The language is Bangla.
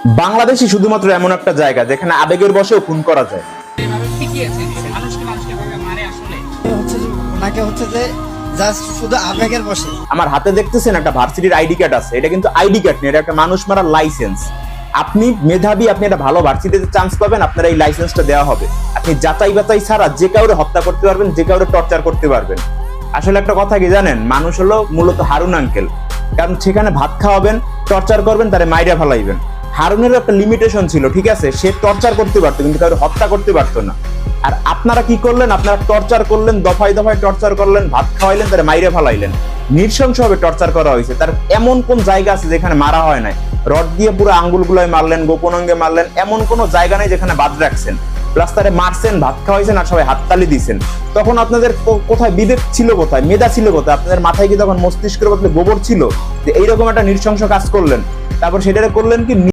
বাংলাদেশই শুধুমাত্র এমন একটা জায়গা যেখানে আবেগের বশেও খুন করা যায়। এভাবে পিটিয়েছে দিছে, মানুষকে মানুষকে এভাবে মারে আসলে। হচ্ছে যে ওনাকে হচ্ছে যে জাস্ট শুধু আবেগের বশে। আমার হাতে দেখতেছেন একটা ভার্সিটির আইডি কার্ড আছে, এটা কিন্তু আইডি কার্ড নেই, এটা একটা মানুষ মারার লাইসেন্স। আপনি মেধাবী, আপনি একটা ভালো ভার্সিটিতে চান্স পাবেন, আপনার এই লাইসেন্সটা দেওয়া হবে। আপনি যাচাই বাচাই ছাড়া যে কাউরে হত্যা করতে পারবেন, যে কাউরে টর্চার করতে পারবেন। আসলে একটা কথা কি জানেন, মানুষ হলো মূলত হারুন আঙ্কেল। কারণ সেখানে ভাত খাওয়াবেন, টর্চার করবেন, তারে মাইরা ফেলাইবেন। হারুনের একটা লিমিটেশন ছিল, ঠিক আছে, সে টর্চার করতে পারতো কিন্তু কাউরে হত্যা করতে পারতো না। আর আপনারা কি করলেন, আপনারা টর্চার করলেন, দফায় দফায় টর্চার করলেন, ভাত খাওয়াইলেন, তারে মাইরে ফেলাইলেন। নৃশংসভাবে টর্চার করা হয়েছে। তার এমন কোন জায়গা আছে যেখানে মারা হয় নাই? রড দিয়ে পুরো আঙ্গুলগুলোয় মারলেন, গোপন অঙ্গে মারলেন, এমন কোন জায়গা নেই যেখানে বাদ রাখছেন। প্লাস তারে মারছেন, ভাত খাওয়াইছেন, আর সবাই হাততালি দিয়েছেন। তখন আপনাদের কোথায় বিবেক ছিল, কোথায় মেধা ছিল, কোথায় আপনাদের মাথায় কি তখন মস্তিষ্কের বদলে গোবর ছিল যে এইরকম একটা নৃশংস কাজ করলেন? তারপর সেটা করলেন কি